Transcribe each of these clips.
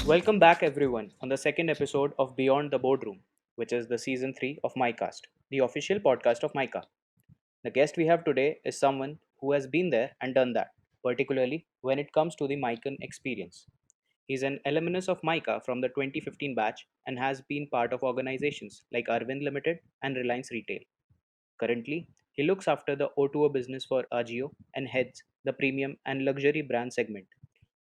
Welcome back, everyone, on the second episode of Beyond the Boardroom, which is the season 3 of MyCast, the official podcast of MyCa. The guest we have today is someone who has been there and done that, particularly when it comes to the MyCon experience. He's an alumnus of MyCa from the 2015 batch and has been part of organizations like Arvind Limited and Reliance Retail. Currently, he looks after the O2O business for Agio and heads the premium and luxury brand segment.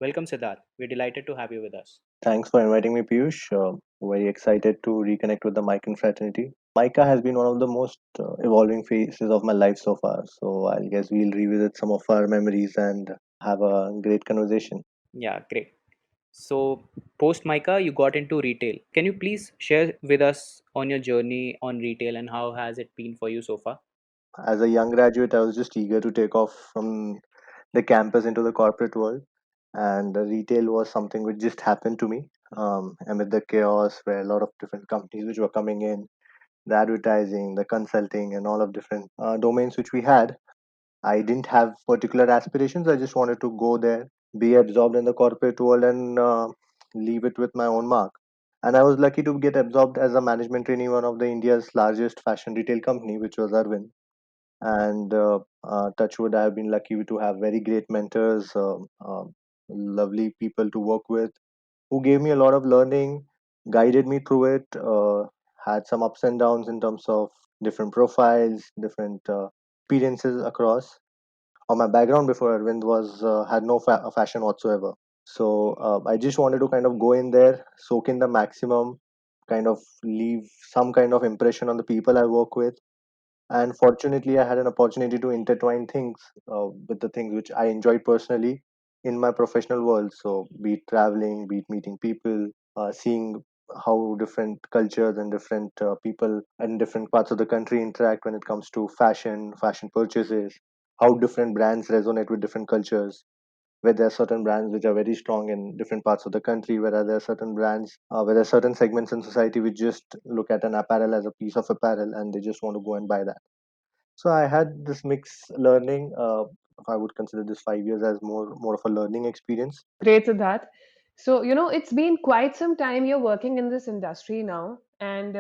Welcome, Siddharth. We're delighted to have you with us. Thanks for inviting me, Piyush. Very excited to reconnect with the Mikan fraternity. Micah has been one of the most evolving phases of my life so far. So I guess we'll revisit some of our memories and have a great conversation. Yeah, great. So, post Micah, you got into retail. Can you please share with us on your journey on retail and how has it been for you so far? As a young graduate, I was just eager to take off from the campus into the corporate world, and retail was something which just happened to me amid the chaos where a lot of different companies which were coming in, the advertising, the consulting, and all of different domains which we had. I didn't have particular aspirations. I just wanted to go there, be absorbed in the corporate world, and leave it with my own mark. And I was lucky to get absorbed as a management trainee, one of the India's largest fashion retail company, which was Arvind. And Touchwood, I have been lucky to have very great mentors, lovely people to work with, who gave me a lot of learning, guided me through it. Had some ups and downs in terms of different profiles, different experiences across. My background before Arvind was had no fashion whatsoever. So I just wanted to kind of go in there, soak in the maximum, kind of leave some kind of impression on the people I work with. And fortunately, I had an opportunity to intertwine things with the things which I enjoyed personally in my professional world. So be it traveling, be it meeting people, seeing how different cultures and different people in different parts of the country interact when it comes to fashion, fashion purchases, how different brands resonate with different cultures, where there are certain brands which are very strong in different parts of the country, whereas there are certain brands, where there are certain segments in society which just look at an apparel as a piece of apparel and they just want to go and buy that. So I had this mixed learning. I would consider this 5 years as more of a learning experience. Great, Siddharth. So, it's been quite some time you're working in this industry now, and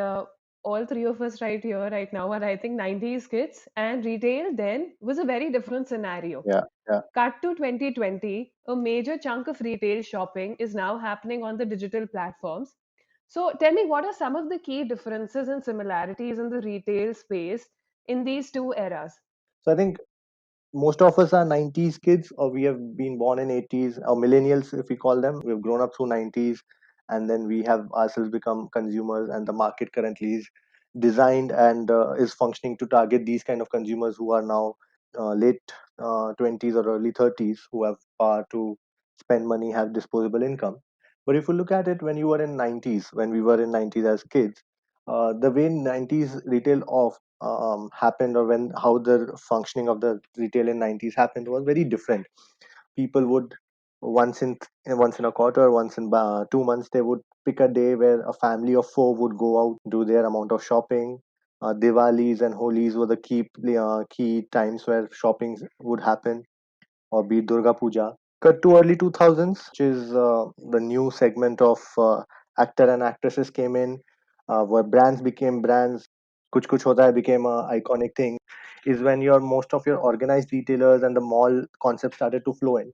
all three of us right here, right now, are I think 90s kids, and retail then was a very different scenario. Yeah, yeah. Cut to 2020, a major chunk of retail shopping is now happening on the digital platforms. So, tell me, what are some of the key differences and similarities in the retail space in these two eras? So I think most of us are 90s kids, or we have been born in 80s, or millennials if we call them. We've grown up through 90s, and then we have ourselves become consumers, and the market currently is designed and is functioning to target these kind of consumers who are now late 20s or early 30s, who have power to spend money, have disposable income. But if you look at it, when you were in 90s, when we were in 90s as kids, the way 90s retail of happened, or when how the functioning of the retail in 90s happened, was very different. People would once in a quarter, once in 2 months, they would pick a day where a family of four would go out, do their amount of shopping. Diwalis and Holis were the key times where shopping would happen, or be it Durga Puja. Cut to early 2000s, which is the new segment of actor and actresses came in, where brands became brands. Kuch Kuch Hota Hai became a iconic thing. Is when your most of your organized retailers and the mall concept started to flow in.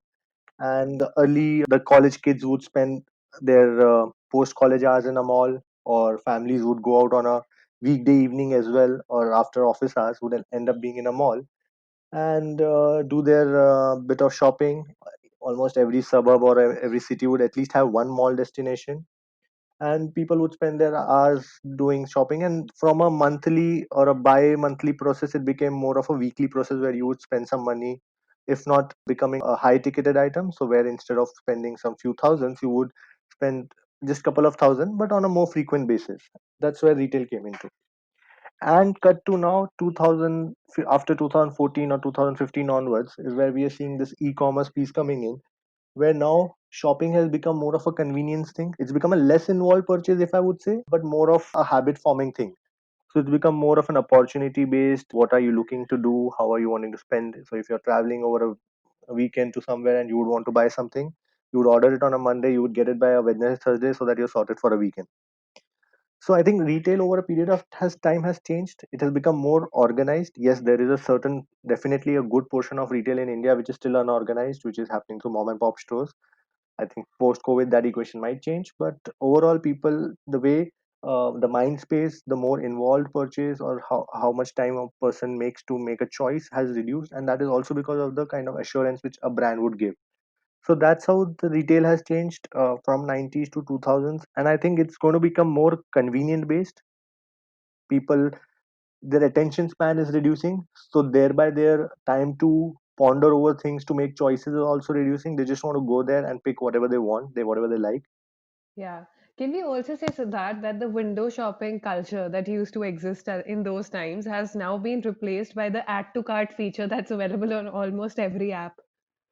And early, the college kids would spend their post college hours in a mall, or families would go out on a weekday evening as well, or after office hours would end up being in a mall and do their bit of shopping. Almost every suburb or every city would at least have one mall destination, and people would spend their hours doing shopping. And from a monthly or a bi-monthly process, it became more of a weekly process where you would spend some money, if not becoming a high ticketed item. So where instead of spending some few thousands, you would spend just couple of thousand, but on a more frequent basis. That's where retail came into. And cut to now 2000, after 2014 or 2015 onwards, is where we are seeing this e-commerce piece coming in, where now shopping has become more of a convenience thing. It's become a less involved purchase, if I would say, but more of a habit forming thing. So it's become more of an opportunity based. What are you looking to do? How are you wanting to spend? So if you're traveling over a weekend to somewhere and you would want to buy something, you would order it on a Monday, you would get it by a Wednesday, Thursday, so that you're sorted for a weekend. So I think retail over a period of time has changed. It has become more organized. Yes, there is a certain, definitely a good portion of retail in India which is still unorganized, which is happening through mom and pop stores. I think post COVID that equation might change, but overall, people, the way, the mind space, the more involved purchase, or how much time a person makes to make a choice has reduced, and that is also because of the kind of assurance which a brand would give. So that's how the retail has changed from 90s to 2000s, and I think it's going to become more convenient based. People, their attention span is reducing, so thereby their time to ponder over things to make choices is also reducing. They just want to go there and pick whatever they want, they whatever they like. Yeah. Can we also say, Siddharth, that the window shopping culture that used to exist in those times has now been replaced by the add to cart feature that's available on almost every app?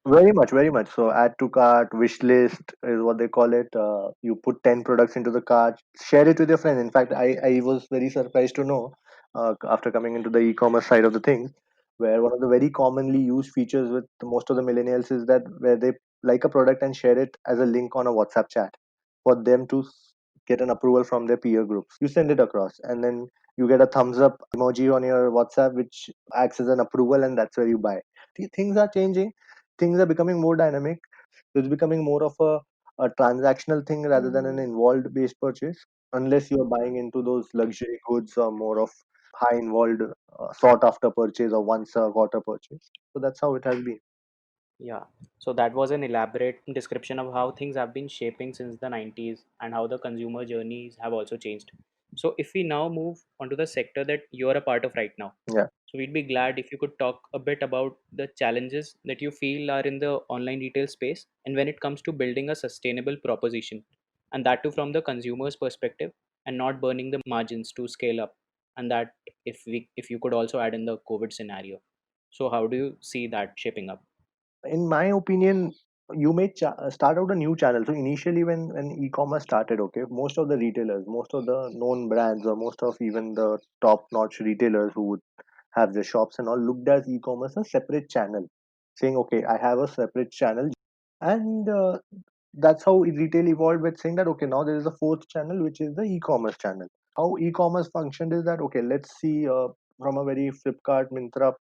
Very much, very much. So, add to cart, wish list is what they call it. You put 10 products into the cart, share it with your friends. In fact, I was very surprised to know after coming into the e commerce side of the things, where one of the very commonly used features with most of the millennials is that where they like a product and share it as a link on a WhatsApp chat for them to get an approval from their peer groups. You send it across, and then you get a thumbs up emoji on your WhatsApp, which acts as an approval, and that's where you buy. Things are changing, things are becoming more dynamic. So it's becoming more of a transactional thing rather than an Hmm. involved based purchase, unless you're buying into those luxury goods or more of high involved sought after purchase or once a quarter purchase. So that's how it has been. Yeah, so that was an elaborate description of how things have been shaping since the 90s and how the consumer journeys have also changed. So, if we now move onto the sector that you're a part of right now, Yeah. so we'd be glad if you could talk a bit about the challenges that you feel are in the online retail space and when it comes to building a sustainable proposition, and that too from the consumer's perspective and not burning the margins to scale up. And that if you could also add in the COVID scenario. So, how do you see that shaping up? In my opinion, you may start out a new channel. So initially, when e-commerce started, okay, most of the retailers, most of the known brands, or most of even the top-notch retailers who would have their shops and all looked at e-commerce a separate channel, saying, okay, I have a separate channel, and that's how retail evolved with saying that, okay, now there is a fourth channel, which is the e-commerce channel. How e-commerce functioned is that, okay, let's see, from a very Flipkart, Mintra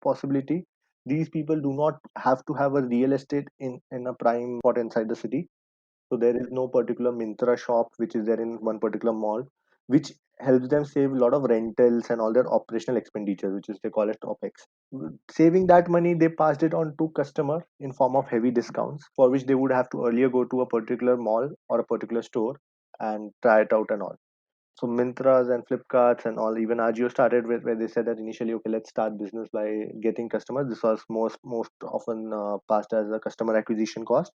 possibility, these people do not have to have a real estate in a prime spot inside the city. So there is no particular Mintra shop which is there in one particular mall, which helps them save a lot of rentals and all their operational expenditures, which is they call it OPEX. Saving that money, they passed it on to customer in form of heavy discounts, for which they would have to earlier go to a particular mall or a particular store and try it out and all. So Mintras and Flipkarts and all, even Ajio started with where they said that initially, okay, let's start business by getting customers. This was most often passed as a customer acquisition cost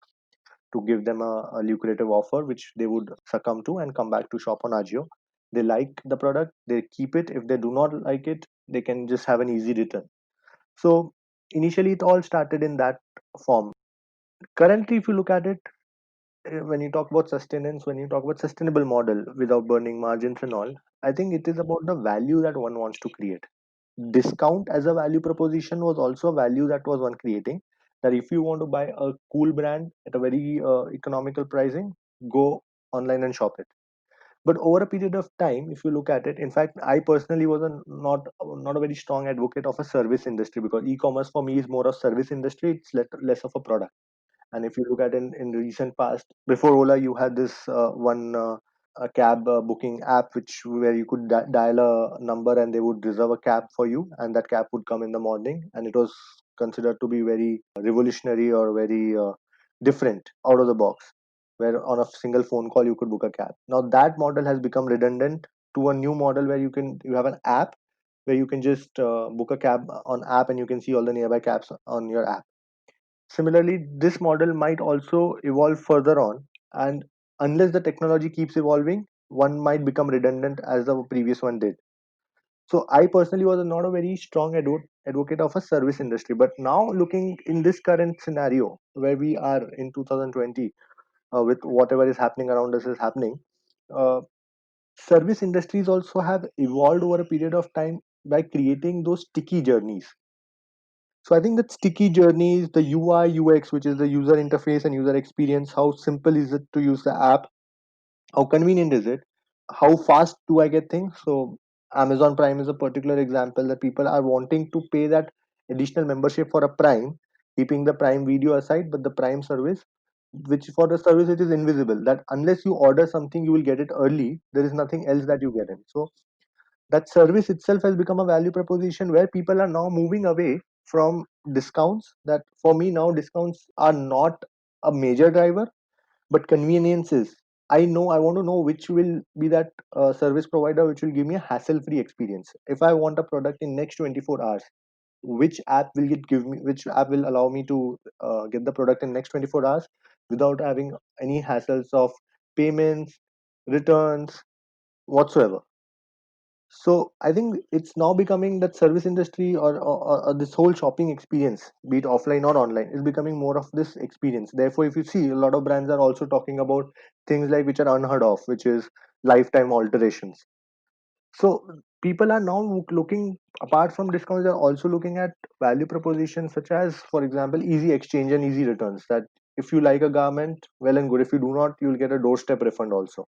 to give them a lucrative offer, which they would succumb to and come back to shop on Ajio. They like the product, they keep it. If they do not like it, they can just have an easy return. So initially, it all started in that form. Currently, if you look at it, when you talk about sustenance, when you talk about sustainable model without burning margins and all, I think it is about the value that one wants to create. Discount as a value proposition was also a value that was one creating. That if you want to buy a cool brand at a very economical pricing, go online and shop it. But over a period of time, if you look at it, in fact, I personally was not a very strong advocate of a service industry, because e-commerce for me is more of service industry. It's less of a product. And if you look at in recent past, before Ola, you had this one a cab booking app, which where you could dial a number and they would reserve a cab for you, and that cab would come in the morning, and it was considered to be very revolutionary or very different out of the box, where on a single phone call you could book a cab. Now that model has become redundant to a new model where you have an app where you can just book a cab on app, and you can see all the nearby cabs on your app. Similarly, this model might also evolve further on, and unless the technology keeps evolving, one might become redundant as the previous one did. So, I personally was not a very strong advocate of a service industry, but now looking in this current scenario where we are in 2020, with whatever is happening around us is happening. Uh, Service industries also have evolved over a period of time by creating those sticky journeys. So I think that sticky journeys, the UI UX, which is the user interface and user experience, how simple is it to use the app, how convenient is it, how fast do I get things. So Amazon Prime is a particular example that people are wanting to pay that additional membership for a Prime, keeping the Prime Video aside, but the Prime service, which for the service it is invisible, that unless you order something you will get it early, there is nothing else that you get in. So that service itself has become a value proposition where people are now moving away from discounts. That for me now discounts are not a major driver, but convenience is. I know I want to know which will be that service provider which will give me a hassle free experience. If I want a product in next 24 hours, which app will it give me, which app will allow me to get the product in next 24 hours without having any hassles of payments, returns, whatsoever. So I think it's now becoming that service industry, or this whole shopping experience, be it offline or online, is becoming more of this experience. Therefore, if you see, a lot of brands are also talking about things like which are unheard of, which is lifetime alterations. So people are now looking, apart from discounts, they're also looking at value propositions such as, for example, easy exchange and easy returns. That if you like a garment, well and good. If you do not, you'll get a doorstep refund also.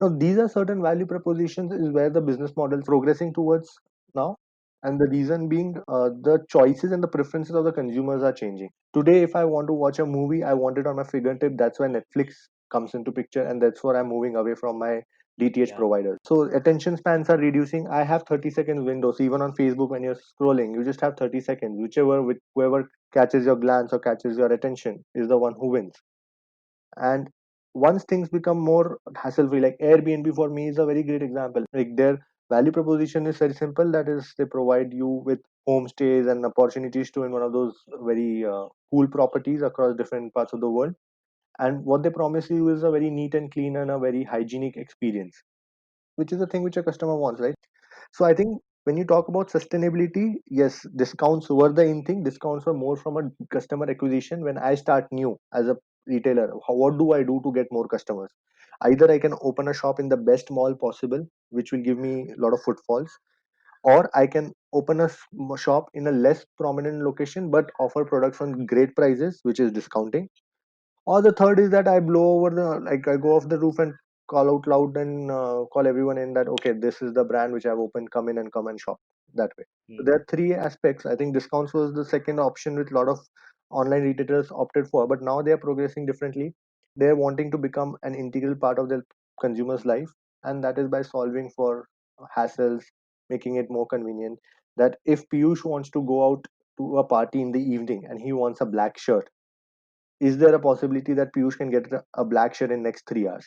Now, these are certain value propositions is where the business model progressing towards now. And the reason being, the choices and the preferences of the consumers are changing. Today, if I want to watch a movie, I want it on my fingertip. That's why Netflix comes into picture, and that's where I'm moving away from my DTH Yeah. providers. So attention spans are reducing. I have 30 seconds windows. Even on Facebook, when you're scrolling, you just have 30 seconds. Whoever catches your glance or catches your attention is the one who wins. And once things become more hassle free, like Airbnb for me is a very great example. Like their value proposition is very simple, that is they provide you with homestays and opportunities to in one of those very cool properties across different parts of the world. And what they promise you is a very neat and clean and a very hygienic experience, which is the thing which a customer wants, right? So I think when you talk about sustainability, yes, discounts were the in thing. Discounts were more from a customer acquisition. When I start new as a retailer, what do I do to get more customers? Either I can open a shop in the best mall possible, which will give me a lot of footfalls, or I can open a shop in a less prominent location but offer products on great prices, which is discounting. Or the third is that I blow over the, like I go off the roof and call out loud and call everyone in that, okay, this is the brand which I've opened, come in and come and shop that way. So Hmm. there are three aspects. I think discounts was the second option which a lot of online retailers opted for, but now they are progressing differently. They're wanting to become an integral part of their consumer's life, and that is by solving for hassles, making it more convenient. That if Piyush wants to go out to a party in the evening and he wants a black shirt, is there a possibility that Piyush can get a black shirt in next 3 hours?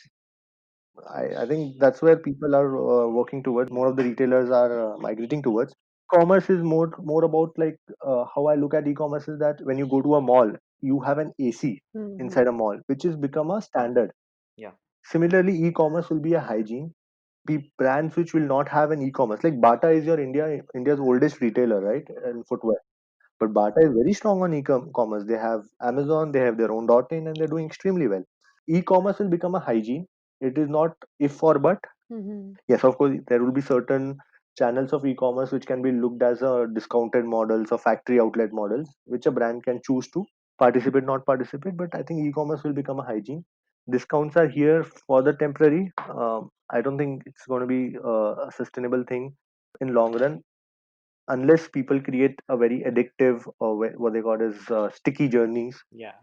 I think that's where people are working towards. More of the retailers are migrating towards. Commerce is more about like how I look at e-commerce is that when you go to a mall, you have an AC Hmm. inside a mall, which has become a standard. Yeah. Similarly, e-commerce will be a hygiene. Be brands which will not have an e-commerce, like Bata is your India's oldest retailer, right, in footwear. But Bata is very strong on e-commerce. They have Amazon, they have their own .in, and they're doing extremely well. E-commerce will become a hygiene. It is not if or but. Hmm. Yes, of course, there will be certain channels of e-commerce which can be looked as a discounted models or factory outlet models, which a brand can choose to participate, not participate. But I think e-commerce will become a hygiene. Discounts are here for the temporary. I don't think it's going to be a sustainable thing in long run unless people create a very addictive or what they call as sticky journeys Yeah.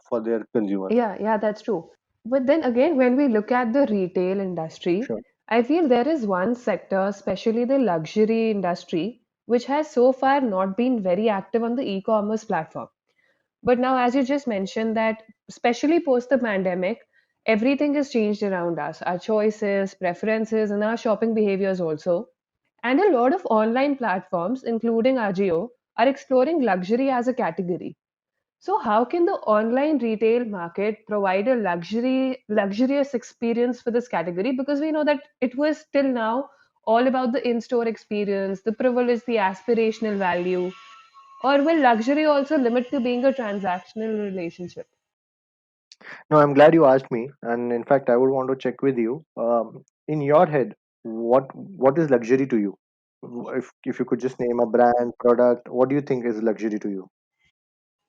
for their consumer. Yeah, yeah, that's true. But then again, when we look at the retail industry, Sure. I feel there is one sector, especially the luxury industry, which has so far not been very active on the e-commerce platform. But now, as you just mentioned, that especially post the pandemic, everything has changed around us, our choices, preferences, and our shopping behaviors also. And a lot of online platforms, including Agio, are exploring luxury as a category. So, how can the online retail market provide a luxurious experience for this category? Because we know that it was till now all about the in-store experience, the privilege, the aspirational value, or will luxury also limit to being a transactional relationship? No, I'm glad you asked me, and in fact, I would want to check with you. in your head, what is luxury to you? If you could just name a brand, product, what do you think is luxury to you?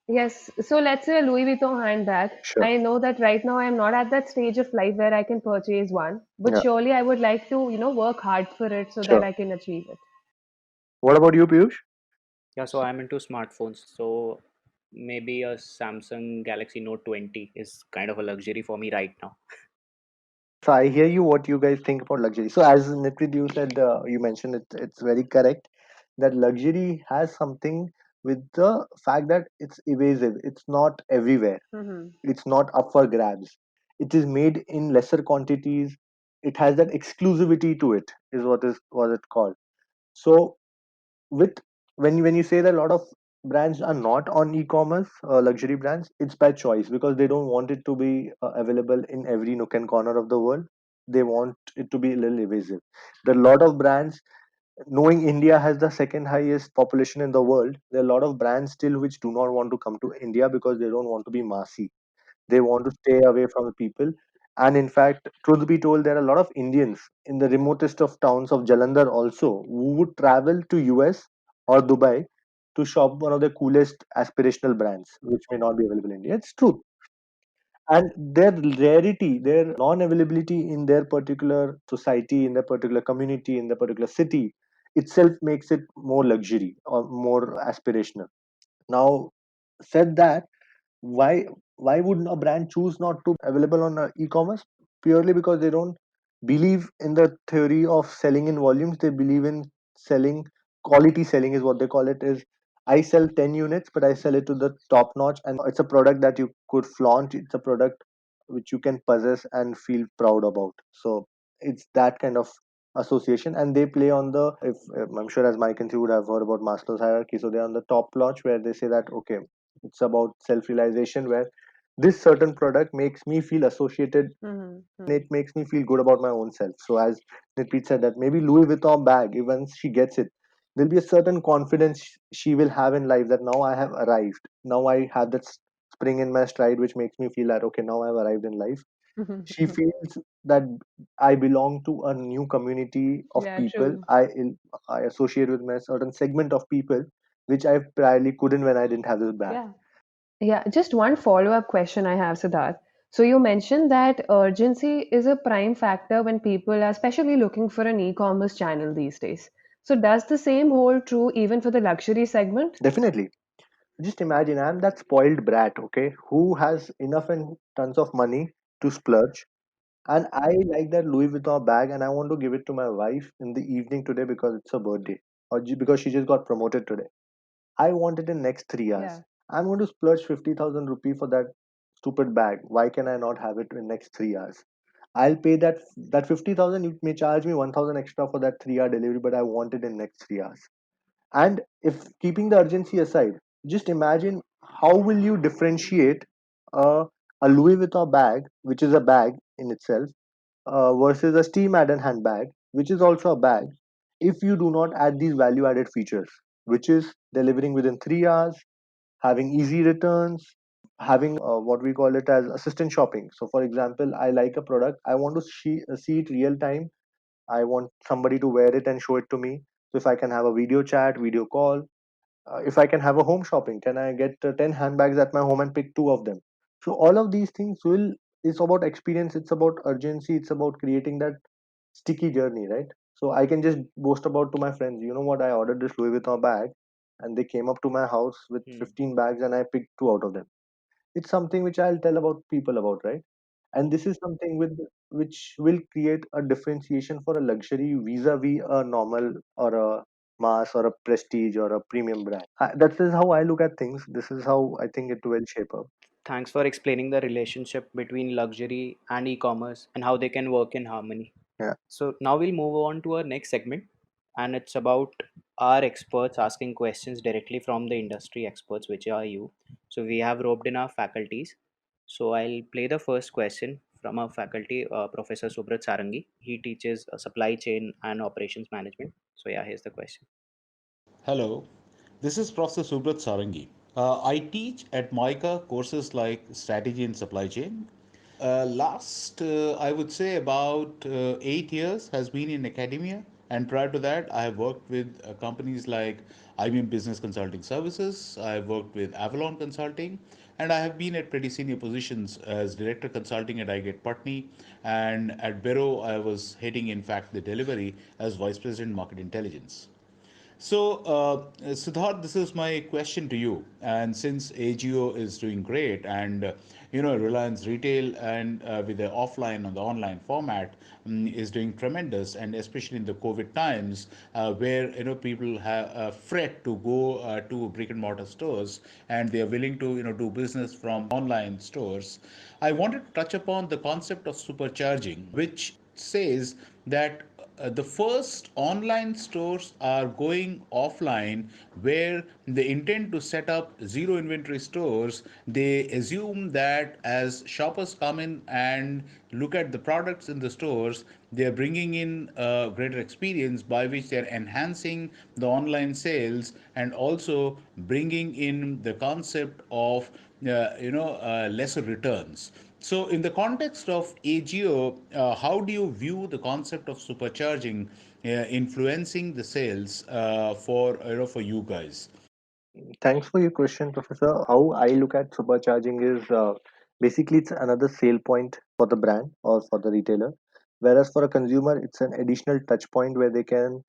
Yes, so let's say a Louis Vuitton handbag. Sure. I know that right now I am not at that stage of life where I can purchase one, but Yeah. surely I would like to, work hard for it so that Sure. I can achieve it. What about you, Piyush? Yeah, so I'm into smartphones. So maybe a Samsung Galaxy Note 20 is kind of a luxury for me right now. So I hear you. What you guys think about luxury? So as Nitrit, you said, you mentioned it. It's very correct that luxury has something with the fact that it's evasive. It's not everywhere. Hmm. It's not up for grabs. It is made in lesser quantities. It has that exclusivity to it. Is what it called. So with when you say that a lot of brands are not on e-commerce, luxury brands, it's by choice because they don't want it to be available in every nook and corner of the world. They want it to be a little evasive. There are a lot of brands, knowing India has the second highest population in the world. There are a lot of brands still which do not want to come to India because they don't want to be massy. They want to stay away from the people. And in fact, truth be told, there are a lot of Indians in the remotest of towns of Jalandhar also who would travel to US or Dubai to shop one of the coolest aspirational brands, which may not be available in India. It's true. And their rarity, their non-availability in their particular society, in their particular community, in their particular city itself makes it more luxury or more aspirational. Now, said that, why why would a brand choose not to available on e-commerce? Purely because they don't believe in the theory of selling in volumes. They believe in selling, quality selling is what they call it. Is I sell 10 units, but I sell it to the top notch, and it's a product that you could flaunt. It's a product which you can possess and feel proud about. So it's that kind of association, and they play on the, if I'm sure as Mike and you would have heard about Maslow's hierarchy, so they're on the top notch where they say that okay, it's about self realization, where this certain product makes me feel associated and Hmm. it makes me feel good about my own self. So as Nitpreet said, that maybe Louis Vuitton bag, if once she gets it, there'll be a certain confidence she will have in life that now I have arrived. Now I have that spring in my stride, which makes me feel that okay, now I've arrived in life. She feels that I belong to a new community of Yeah, people. true. I associate with my certain segment of people, which I priorly couldn't when I didn't have this bag. Yeah. Yeah, just one follow-up question I have, Siddharth. So you mentioned that urgency is a prime factor when people are especially looking for an e-commerce channel these days. So does the same hold true even for the luxury segment? Definitely. Just imagine I'm that spoiled brat, okay, who has enough and tons of money to splurge. And I like that Louis Vuitton bag and I want to give it to my wife in the evening today because it's her birthday or because she just got promoted today. I want it in next 3 hours. Yeah. I'm going to splurge 50,000 rupee for that stupid bag. Why can I not have it in next 3 hours? I'll pay that 50,000. You may charge me 1,000 extra for that 3 hour delivery, but I want it in next 3 hours. And if keeping the urgency aside, just imagine how will you differentiate a, a Louis Vuitton bag, which is a bag in itself, versus a Steve Madden handbag, which is also a bag, if you do not add these value added features, which is delivering within 3 hours, having easy returns, having what we call it as assistant shopping. So, for example, I like a product, I want to see it real time. I want somebody to wear it and show it to me. So, if I can have a video chat, video call, if I can have a home shopping, can I get 10 handbags at my home and pick two of them? So all of these things will, it's about experience, it's about urgency, it's about creating that sticky journey, right? So I can just boast about to my friends, you know what, I ordered this Louis Vuitton bag and they came up to my house with Hmm. 15 bags and I picked two out of them. It's something which I'll tell about people about, right? And this is something with which will create a differentiation for a luxury vis-a-vis a normal or a mass or a prestige or a premium brand. That is how I look at things. This is how I think it will shape up. Thanks for explaining the relationship between luxury and e-commerce and how they can work in harmony. Yeah. So now we'll move on to our next segment, and it's about our experts asking questions directly from the industry experts, which are you. So we have roped in our faculties. So I'll play the first question from our faculty, Professor Subrat Sarangi. He teaches supply chain and operations management. So yeah, here's the question. Hello, this is Professor Subrat Sarangi. I teach at MICA courses like Strategy in Supply Chain. I would say about 8 years has been in academia, and prior to that, I have worked with companies like IBM Business Consulting Services. I have worked with Avalon Consulting, and I have been at pretty senior positions as director consulting at iGet Putney, and at Bureau, I was heading, in fact, the delivery as vice president market intelligence. So, Siddharth, this is my question to you. And since AGO is doing great, and Reliance Retail and with the offline and the online format is doing tremendous, and especially in the COVID times, where people have fret to go to brick and mortar stores, and they are willing to do business from online stores. I wanted to touch upon the concept of supercharging, which says that the first online stores are going offline, where they intend to set up zero inventory stores. They assume that as shoppers come in and look at the products in the stores, they are bringing in a greater experience by which they are enhancing the online sales, and also bringing in the concept of lesser returns. So, in the context of AGO, how do you view the concept of supercharging influencing the sales for you guys? Thanks for your question, Professor. How I look at supercharging is basically it's another sale point for the brand or for the retailer, whereas for a consumer, it's an additional touch point where they can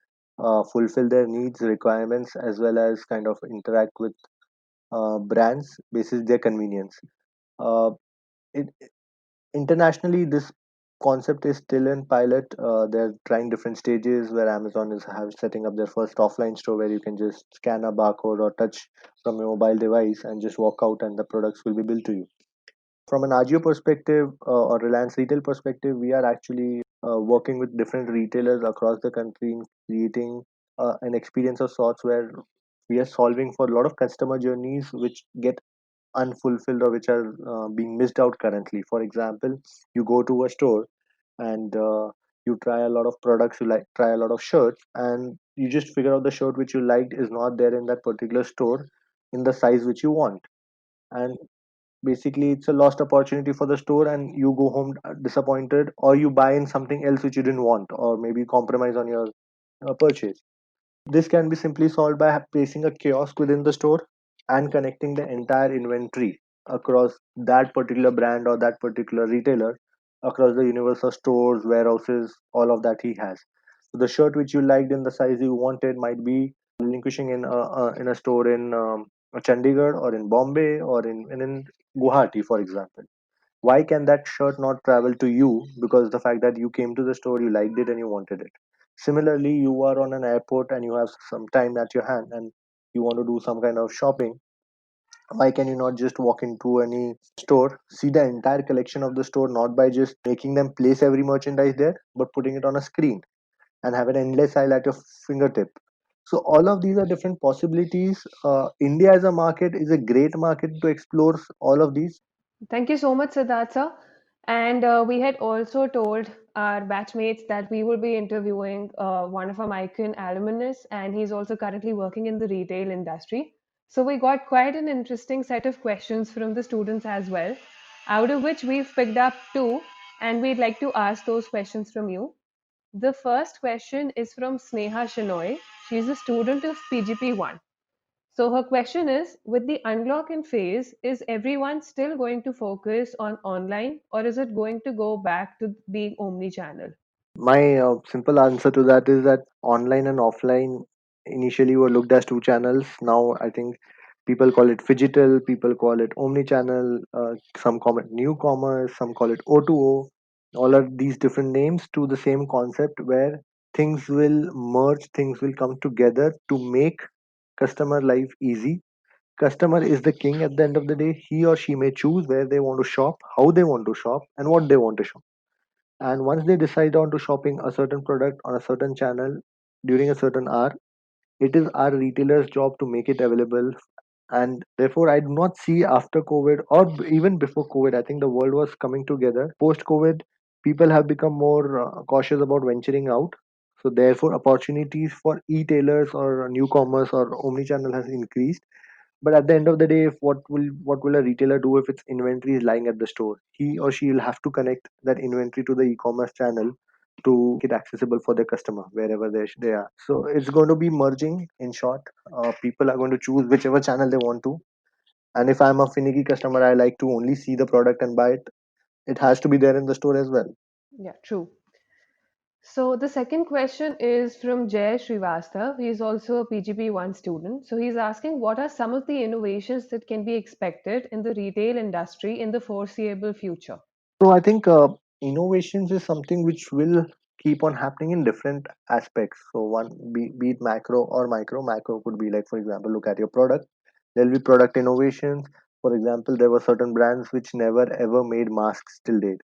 fulfill their needs, requirements, as well as kind of interact with brands basis their convenience. Uh, it, Internationally, this concept is still in pilot. They're trying different stages where Amazon is setting up their first offline store where you can just scan a barcode or touch from your mobile device and just walk out and the products will be billed to you. From an Agio perspective or Reliance Retail perspective, we are actually working with different retailers across the country in creating an experience of sorts where we are solving for a lot of customer journeys which get unfulfilled or which are being missed out currently. For example, you go to a store and you try a lot of products, you like try a lot of shirts, and you just figure out the shirt which you liked is not there in that particular store in the size which you want. And basically, it's a lost opportunity for the store, and you go home disappointed, or you buy in something else which you didn't want, or maybe compromise on your purchase. This can be simply solved by placing a kiosk within the store and connecting the entire inventory across that particular brand or that particular retailer across the universe of stores, warehouses, all of that he has. So the shirt which you liked in the size you wanted might be relinquishing in a store in Chandigarh or in Bombay or in Guwahati, for example. Why can that shirt not travel to you? Because the fact that you came to the store, you liked it and you wanted it. Similarly, you are on an airport and you have some time at your hand and you want to do some kind of shopping. Why can you not just walk into any store, see the entire collection of the store, not by just making them place every merchandise there, but putting it on a screen and have an endless aisle at your fingertip? So all of these are different possibilities. India as a market is a great market to explore all of these. Thank you so much, Siddhartha. And we had also told our batchmates that we will be interviewing one of our Micron alumnus, and he's also currently working in the retail industry. So we got quite an interesting set of questions from the students as well, out of which we've picked up two, and we'd like to ask those questions from you. The first question is from Sneha Shenoy. She's a student of PGP1. So her question is, with the unlock in phase, is everyone still going to focus on online, or is it going to go back to being omni-channel? My simple answer to that is that online and offline initially were looked as two channels. Now I think people call it phygital, people call it omni-channel, some call it new commerce, some call it O2O. All of these different names to the same concept where things will merge, things will come together to make customer life easy. Customer is the king at the end of the day. He or she may choose where they want to shop, how they want to shop, and what they want to shop. And once they decide on to shopping a certain product on a certain channel during a certain hour, it is our retailer's job to make it available. And therefore, I do not see after COVID or even before COVID, I think the world was coming together. Post COVID, people have become more cautious about venturing out. So therefore, opportunities for e-tailers or newcomers or omnichannel has increased. But at the end of the day, if what will a retailer do if its inventory is lying at the store? He or she will have to connect that inventory to the e-commerce channel to make it accessible for their customer wherever they are. So it's going to be merging. In short, people are going to choose whichever channel they want to. And if I'm a finicky customer, I like to only see the product and buy it. It has to be there in the store as well. Yeah, true. So the second question is from Jay Srivastav. He is also a PGP1 student. So he's asking, what are some of the innovations that can be expected in the retail industry in the foreseeable future? So I think innovations is something which will keep on happening in different aspects. So one, be it macro or micro. Macro could be like, for example, look at your product. There'll be product innovations. For example, there were certain brands which never ever made masks till date.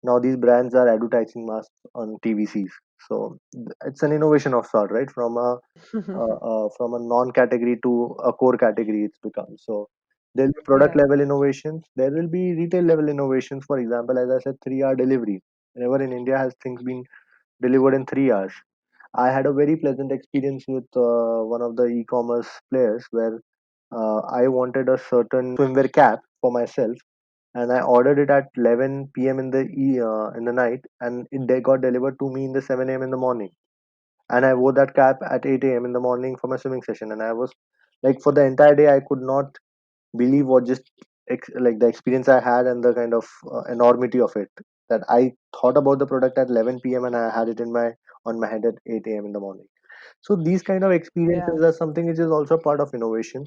Now these brands are advertising masks on TVCs. So it's an innovation of sort, right? From a non-category to a core category, it's become. So there'll be product Yeah, level innovations. There will be retail level innovations. For example, as I said, 3 hour delivery. Whenever in India has things been delivered in 3 hours. I had a very pleasant experience with one of the e-commerce players where I wanted a certain swimwear cap for myself, and I ordered it at 11 p.m. In the night, and they got delivered to me in the 7 a.m. in the morning. And I wore that cap at 8 a.m. in the morning for my swimming session, and I was like, for the entire day, I could not believe what just like the experience I had and the kind of enormity of it, that I thought about the product at 11 p.m. and I had it in my on my head at 8 a.m. in the morning. So these kind of yeah, experiences are something which is also part of innovation.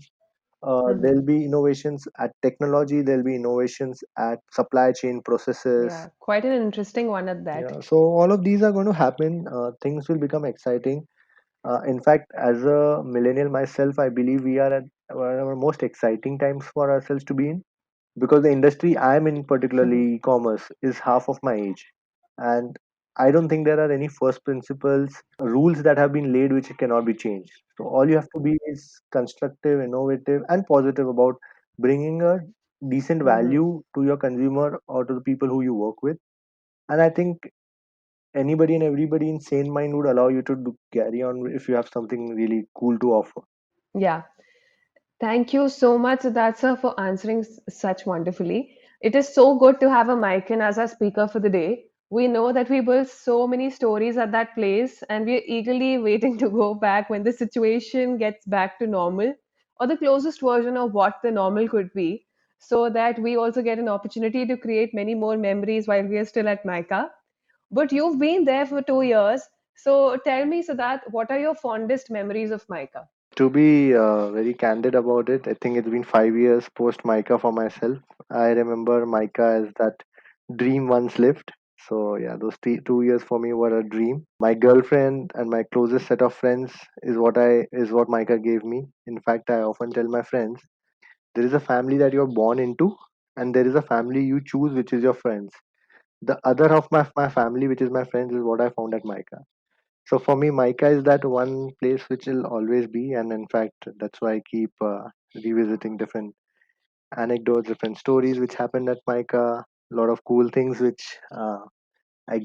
hmm, There'll be innovations at technology. There'll be innovations at supply chain processes. yeah. Quite an interesting one at that. Yeah, so all of these are going to happen. Things will become exciting. In fact, as a millennial myself, I believe we are at one of our most exciting times for ourselves to be in, because the industry I'm in, particularly e-commerce, is half of my age, and I don't think there are any first principles rules that have been laid which cannot be changed. So all you have to be is constructive, innovative, and positive about bringing a decent Hmm. value to your consumer or to the people who you work with. And I think anybody and everybody in sane mind would allow you to carry on if you have something really cool to offer. Yeah. Thank you so much, Siddharth, for answering such wonderfully. It is so good to have a Maikin as our speaker for the day. We know that we built so many stories at that place, and we're eagerly waiting to go back when the situation gets back to normal, or the closest version of what the normal could be, so that we also get an opportunity to create many more memories while we are still at Micah. But you've been there for 2 years, so tell me, Siddharth, what are your fondest memories of Micah? To be very candid about it, I think it's been 5 years post Micah for myself. I remember Micah as that dream once lived. So yeah, those 2 years for me were a dream. My girlfriend and my closest set of friends is what Micah gave me. In fact, I often tell my friends there is a family that you're born into, and there is a family you choose, which is your friends. The other half of my family, which is my friends, is what I found at Micah. So for me, Micah is that one place which will always be, and in fact, that's why I keep revisiting different anecdotes, different stories which happened at Micah. A lot of cool things which I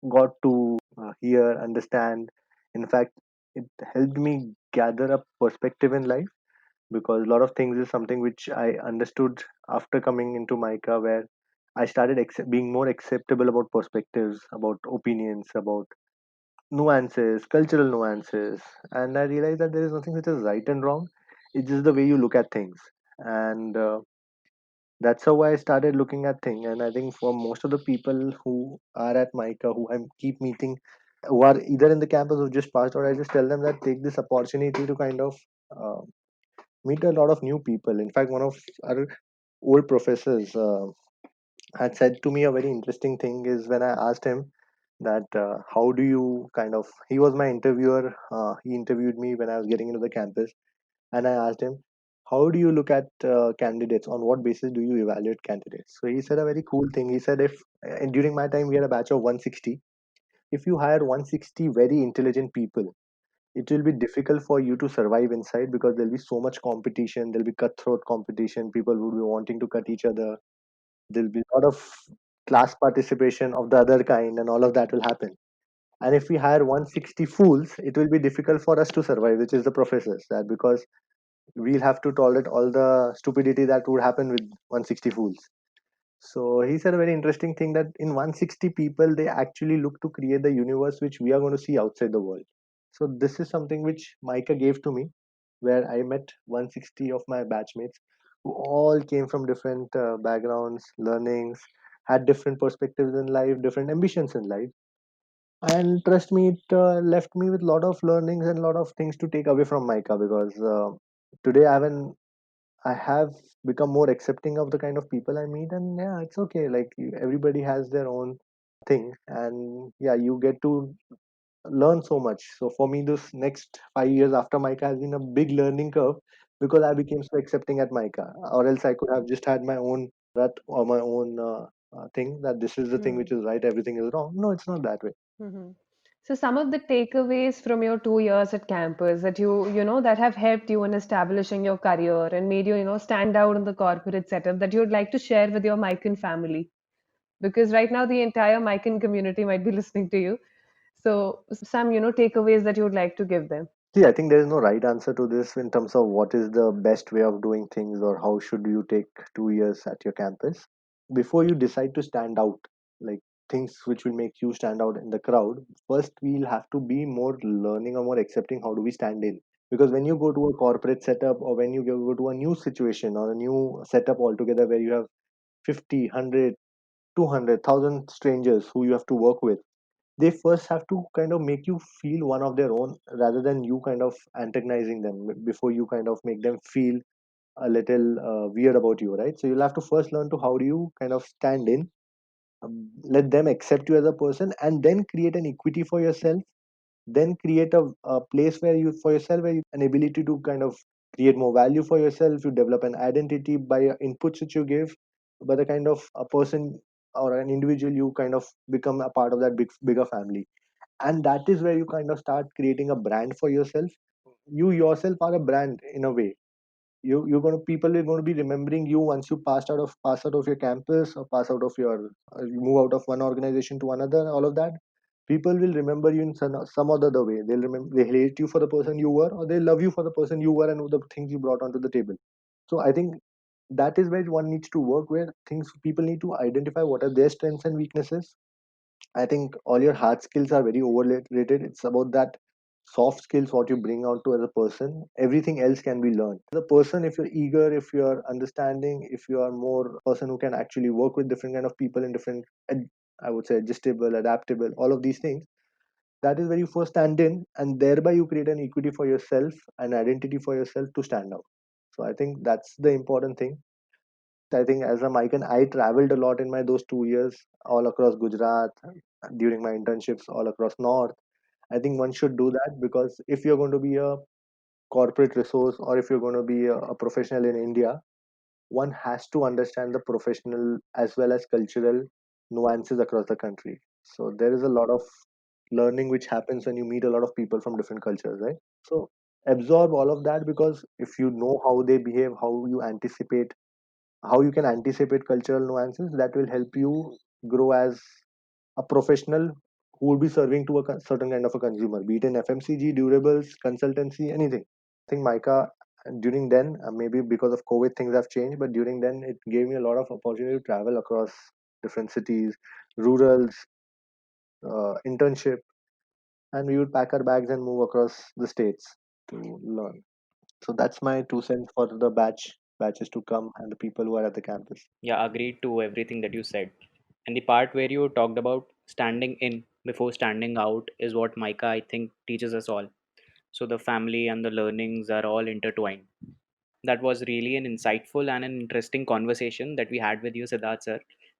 got to hear, understand. In fact, it helped me gather a perspective in life, because a lot of things is something which I understood after coming into Micah, where I started being more acceptable about perspectives, about opinions, about nuances, cultural nuances, and I realized that there is nothing which is right and wrong. It's just the way you look at things, and that's how I started looking at things. And I think for most of the people who are at Micah, who I keep meeting, who are either in the campus or just passed out, I just tell them that take this opportunity to kind of uh, meet a lot of new people. In fact, one of our old professors had said to me a very interesting thing is when I asked him that how do you kind of, he was my interviewer, he interviewed me when I was getting into the campus, and I asked him, how do you look at candidates, on what basis do you evaluate candidates? So he said a very cool thing. He said, if and during my time we had a batch of 160, if you hire 160 very intelligent people, it will be difficult for you to survive inside, because there'll be so much competition, there'll be cutthroat competition, people would be wanting to cut each other, there'll be a lot of class participation of the other kind, and all of that will happen. And if we hire 160 fools, it will be difficult for us to survive, which is the professors. That because we'll have to tolerate all the stupidity that would happen with 160 fools. So he said a very interesting thing that in 160 people, they actually look to create the universe which we are going to see outside the world. So this is something which Micah gave to me, where I met 160 of my batchmates who all came from different backgrounds, learnings, had different perspectives in life, different ambitions in life. And trust me, it left me with a lot of learnings and a lot of things to take away from Micah, because today I have become more accepting of the kind of people I meet, and yeah, it's okay. Like everybody has their own thing, and yeah, you get to learn so much. So for me, this next 5 years after Micah has been a big learning curve, because I became so accepting at Micah, or else I could have just had my own rut or my own thing that this is the thing which is right, everything is wrong. No, it's not that way. Mm-hmm. So some of the takeaways from your 2 years at campus that that have helped you in establishing your career and made you stand out in the corporate setup that you'd like to share with your Mican family. Because right now the entire Mican community might be listening to you. So some takeaways that you'd like to give them. See, I think there is no right answer to this in terms of what is the best way of doing things or how should you take 2 years at your campus. Before you decide to stand out, like things which will make you stand out in the crowd, first we'll have to be more learning or more accepting how do we stand in. Because when you go to a corporate setup or when you go to a new situation or a new setup altogether where you have 50, 100, 200,000 strangers who you have to work with, they first have to kind of make you feel one of their own rather than you kind of antagonizing them before you kind of make them feel a little weird about you, right? So you'll have to first learn to how do you kind of stand in, let them accept you as a person, and then create an equity for yourself, then create a place where you for yourself where you an ability to kind of create more value for yourself. You develop an identity by inputs which you give, by the kind of a person or an individual you kind of become a part of that bigger family, and that is where you kind of start creating a brand for yourself. You yourself are a brand in a way. You're going to people are going to be remembering you once you pass out of your campus or pass out of your you move out of one organization to another. All of that, people will remember you in some other way. They hate you for the person you were, or they love you for the person you were and the things you brought onto the table. So I think that is where one needs to work, where things people need to identify what are their strengths and weaknesses. I think all your hard skills are very overrated. It's about that soft skills, what you bring out to as a person. Everything else can be learned. As a person, if you're eager, if you're understanding, if you are more person who can actually work with different kind of people in different, I would say adjustable, adaptable, all of these things. That is where you first stand in, and thereby you create an equity for yourself, an identity for yourself to stand out. So I think that's the important thing. I think as a migrant, I traveled a lot in my those 2 years, all across Gujarat, during my internships, all across North. I think one should do that, because if you're going to be a corporate resource or if you're going to be a professional in India, one has to understand the professional as well as cultural nuances across the country. So there is a lot of learning which happens when you meet a lot of people from different cultures, right? So absorb all of that, because if you know how they behave, how you can anticipate cultural nuances, that will help you grow as a professional who will be serving to a certain kind of a consumer, be it in FMCG, durables, consultancy, anything. I think Micah, during then, maybe because of COVID, things have changed, but during then, it gave me a lot of opportunity to travel across different cities, rurals, internship, and we would pack our bags and move across the states to learn. So that's my 2 cents for the batches to come and the people who are at the campus. Yeah, agreed to everything that you said. And the part where you talked about standing in before standing out is what Micah, I think, teaches us all. So the family and the learnings are all intertwined. That was really an insightful and an interesting conversation that we had with you, Siddharth sir.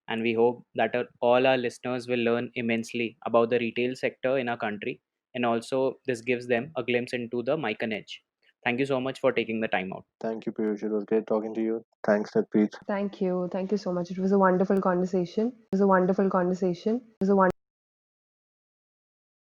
And we hope that all our listeners will learn immensely about the retail sector in our country. And also, this gives them a glimpse into the Micah edge. Thank you so much for taking the time out. Thank you, Piyush. It was great talking to you. Thanks, Natpreet. Thank you. Thank you so much. It was a wonderful conversation.